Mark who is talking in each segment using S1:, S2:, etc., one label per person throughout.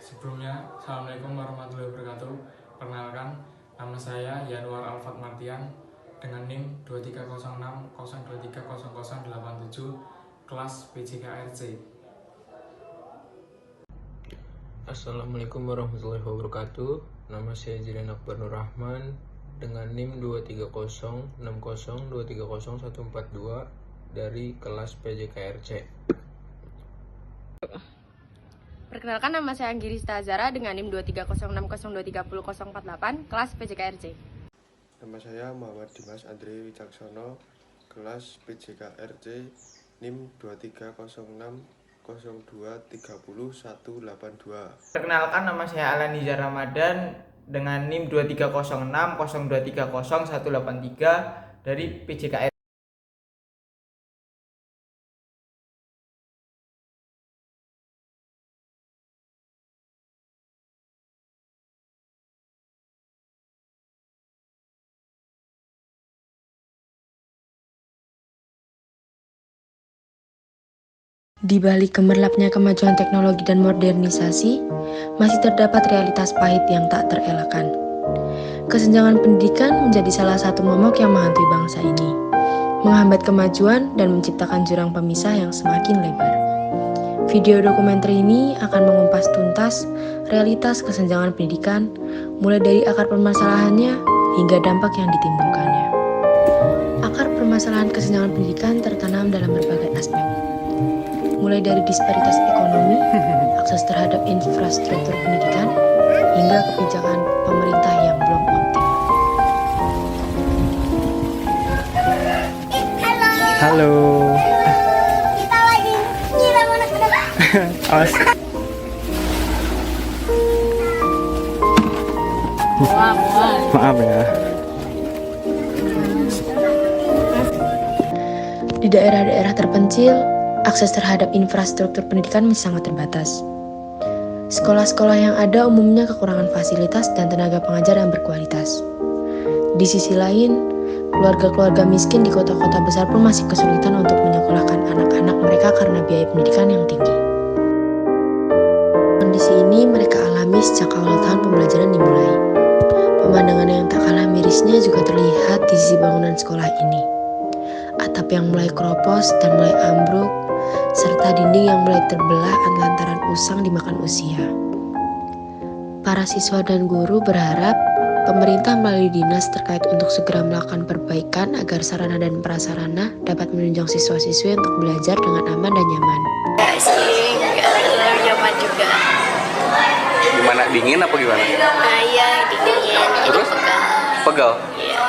S1: Sebelumnya, Assalamualaikum warahmatullahi wabarakatuh. Perkenalkan, nama saya Yanuar Alfat Martian dengan NIM 230602300087 kelas PJKRC.
S2: Assalamualaikum warahmatullahi wabarakatuh. Nama saya Jiren Akbar Nur Rahman dengan NIM 230602300142 dari kelas PJKRC.
S3: Perkenalkan, nama saya Anggirista Azara dengan NIM 230602300048 kelas PJKRC.
S4: Nama saya Muhammad Dimas Andre Wicaksono, kelas PJKRC, NIM 230602300182.
S5: Perkenalkan, nama saya Alan Nizar Ramadan dengan NIM 230602300183 dari PJKRC.
S6: Di balik gemerlapnya kemajuan teknologi dan modernisasi, masih terdapat realitas pahit yang tak terelakkan. Kesenjangan pendidikan menjadi salah satu momok yang menghantui bangsa ini, menghambat kemajuan dan menciptakan jurang pemisah yang semakin lebar. Video dokumenter ini akan mengupas tuntas realitas kesenjangan pendidikan, mulai dari akar permasalahannya hingga dampak yang ditimbulkannya. Akar permasalahan kesenjangan pendidikan tertanam dalam berbagai aspek, mulai dari disparitas ekonomi, akses terhadap infrastruktur pendidikan, hingga kebijakan pemerintah yang belum optimal.
S7: Halo.
S8: Kita lagi nyiram anak-anak.
S7: Awas. Maaf ya.
S6: Di daerah-daerah terpencil, akses terhadap infrastruktur pendidikan masih sangat terbatas. Sekolah-sekolah yang ada umumnya kekurangan fasilitas dan tenaga pengajar yang berkualitas. Di sisi lain, keluarga-keluarga miskin di kota-kota besar pun masih kesulitan untuk menyekolahkan anak-anak mereka karena biaya pendidikan yang tinggi. Kondisi ini mereka alami sejak awal tahun pembelajaran dimulai. Pemandangan yang tak kalah mirisnya juga terlihat di sisi bangunan sekolah ini. Atap yang mulai keropos dan mulai ambruk, serta dinding yang mulai terbelah lantaran usang dimakan usia. Para siswa dan guru berharap pemerintah melalui dinas terkait untuk segera melakukan perbaikan agar sarana dan prasarana dapat menunjang siswa-siswi untuk belajar dengan aman dan nyaman.
S8: Terlalu nyaman juga.
S7: Gimana, dingin apa gimana?
S8: Iya, dingin.
S7: Terus?
S8: Pegal.
S7: Pegal?
S8: Iya.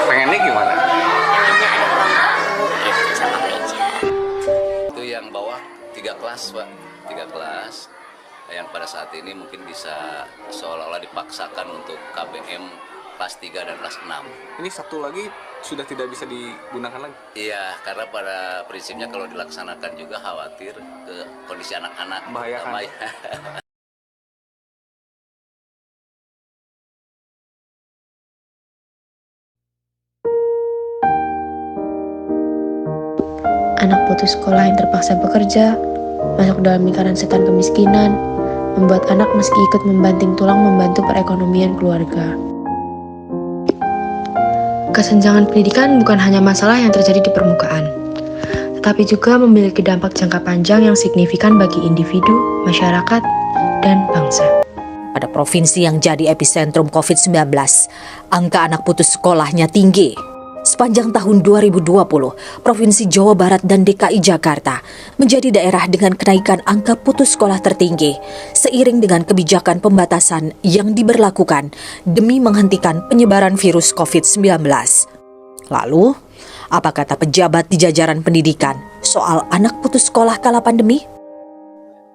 S7: Pengennya gimana?
S8: Pengennya ada bangku gitu sama meja.
S9: Itu yang bawah 3 kelas, Pak. 3 kelas yang pada saat ini mungkin bisa seolah-olah dipaksakan untuk KBM kelas 3 dan kelas 6.
S7: Ini satu lagi sudah tidak bisa digunakan lagi?
S9: Iya, karena pada prinsipnya kalau dilaksanakan juga khawatir ke kondisi anak-anak.
S7: Membahayakan.
S6: Anak putus sekolah yang terpaksa bekerja, masuk dalam lingkaran setan kemiskinan, membuat anak meski ikut membanting tulang membantu perekonomian keluarga. Kesenjangan pendidikan bukan hanya masalah yang terjadi di permukaan, tetapi juga memiliki dampak jangka panjang yang signifikan bagi individu, masyarakat, dan bangsa.
S10: Pada provinsi yang jadi epicentrum COVID-19, angka anak putus sekolahnya tinggi. Sepanjang tahun 2020, Provinsi Jawa Barat dan DKI Jakarta menjadi daerah dengan kenaikan angka putus sekolah tertinggi, seiring dengan kebijakan pembatasan yang diberlakukan demi menghentikan penyebaran virus COVID-19. Lalu, apa kata pejabat di jajaran pendidikan soal anak putus sekolah kala pandemi?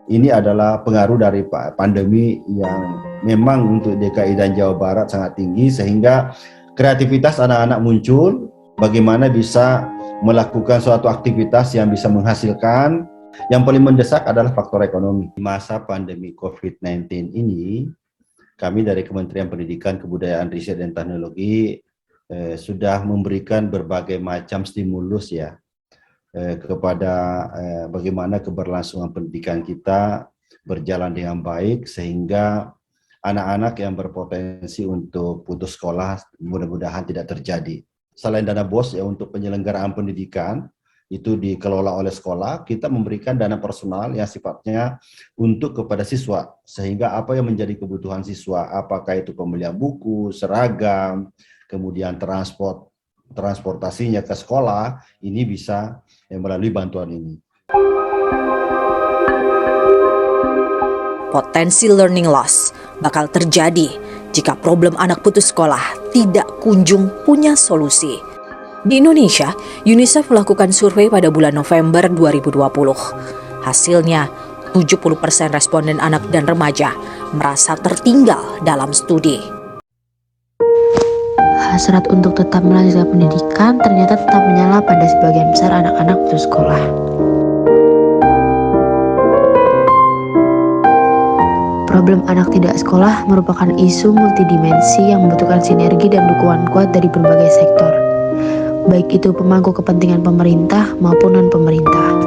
S11: Ini adalah pengaruh dari pandemi yang memang untuk DKI dan Jawa Barat sangat tinggi, sehingga kreativitas anak-anak muncul, bagaimana bisa melakukan suatu aktivitas yang bisa menghasilkan. Yang paling mendesak adalah faktor ekonomi. Di masa pandemi COVID-19 ini, kami dari Kementerian Pendidikan, Kebudayaan, Riset, dan Teknologi sudah memberikan berbagai macam stimulus ya kepada bagaimana keberlangsungan pendidikan kita berjalan dengan baik sehingga anak-anak yang berpotensi untuk putus sekolah mudah-mudahan tidak terjadi. Selain dana BOS ya untuk penyelenggaraan pendidikan, itu dikelola oleh sekolah, kita memberikan dana personal yang sifatnya untuk kepada siswa, sehingga apa yang menjadi kebutuhan siswa, apakah itu pembelian buku, seragam, kemudian transportasinya ke sekolah, ini bisa melalui bantuan ini.
S10: Potensi learning loss bakal terjadi jika problem anak putus sekolah tidak kunjung punya solusi. Di Indonesia, UNICEF melakukan survei pada bulan November 2020. Hasilnya, 70% responden anak dan remaja merasa tertinggal dalam studi.
S6: Hasrat untuk tetap melanjutkan pendidikan ternyata tetap menyala pada sebagian besar anak-anak putus sekolah. Problem anak tidak sekolah merupakan isu multidimensi yang membutuhkan sinergi dan dukungan kuat dari berbagai sektor, baik itu pemangku kepentingan pemerintah maupun non-pemerintah.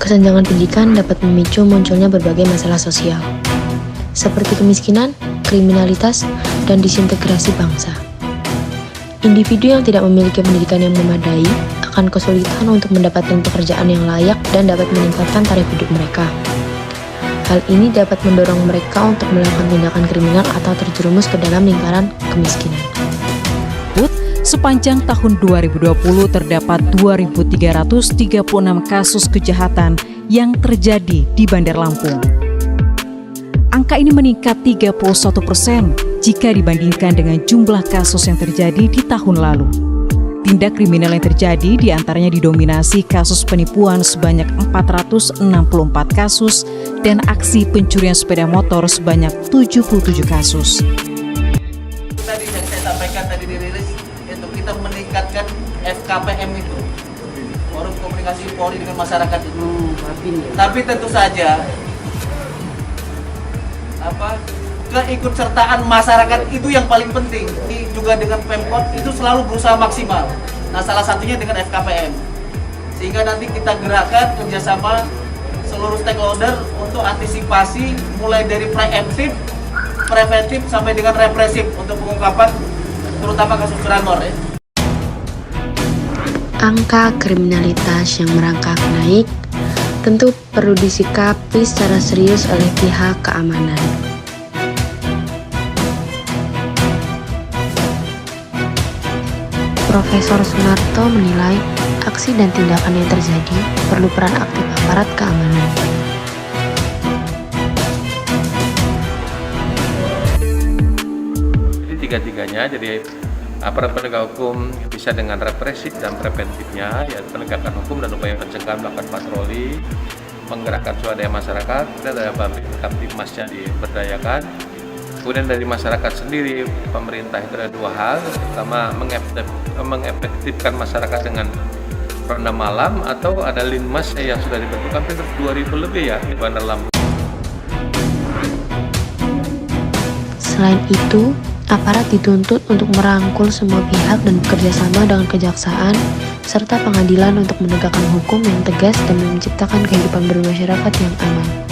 S6: Kesenjangan pendidikan dapat memicu munculnya berbagai masalah sosial, seperti kemiskinan, kriminalitas, dan disintegrasi bangsa. Individu yang tidak memiliki pendidikan yang memadai akan kesulitan untuk mendapatkan pekerjaan yang layak dan dapat meningkatkan taraf hidup mereka. Hal ini dapat mendorong mereka untuk melakukan tindakan kriminal atau terjerumus ke dalam lingkaran kemiskinan.
S12: Sepanjang tahun 2020 terdapat 2.336 kasus kejahatan yang terjadi di Bandar Lampung. Angka ini meningkat 31% jika dibandingkan dengan jumlah kasus yang terjadi di tahun lalu. Tindak kriminal yang terjadi diantaranya didominasi kasus penipuan sebanyak 464 kasus dan aksi pencurian sepeda motor sebanyak 77 kasus.
S13: Tadi yang saya sampaikan tadi dirilis untuk kita meningkatkan FKPM itu, Forum Komunikasi Polri dengan Masyarakat itu. Tapi tentu saja keikutsertaan masyarakat itu yang paling penting. Juga dengan Pemkot itu selalu berusaha maksimal. Nah, salah satunya dengan FKPM. Sehingga nanti kita gerakkan kerjasama seluruh stakeholder untuk antisipasi mulai dari preemptif, preventif sampai dengan represif untuk pengungkapan terutama kasus curanmor ya.
S6: Angka kriminalitas yang merangkak naik tentu perlu disikapi secara serius oleh pihak keamanan. Profesor Sunarto menilai aksi dan tindakan yang terjadi perlu peran aktif aparat keamanan.
S2: Jadi tiga-tiganya, jadi aparat penegak hukum bisa dengan represif dan preventifnya, yaitu penegakan hukum dan upaya pencegahan, melakukan patroli, menggerakkan swadaya masyarakat, dan ada Kamtibmasnya diberdayakan. Kemudian dari masyarakat sendiri, pemerintah itu ada dua hal. Pertama, mengefektifkan masyarakat dengan ronda malam, atau ada linmas yang sudah dibentuk hampir 2.000 lebih ya di Bandar Lampung.
S6: Selain itu, aparat dituntut untuk merangkul semua pihak dan bekerja sama dengan kejaksaan serta pengadilan untuk menegakkan hukum yang tegas dan menciptakan kehidupan bermasyarakat yang aman.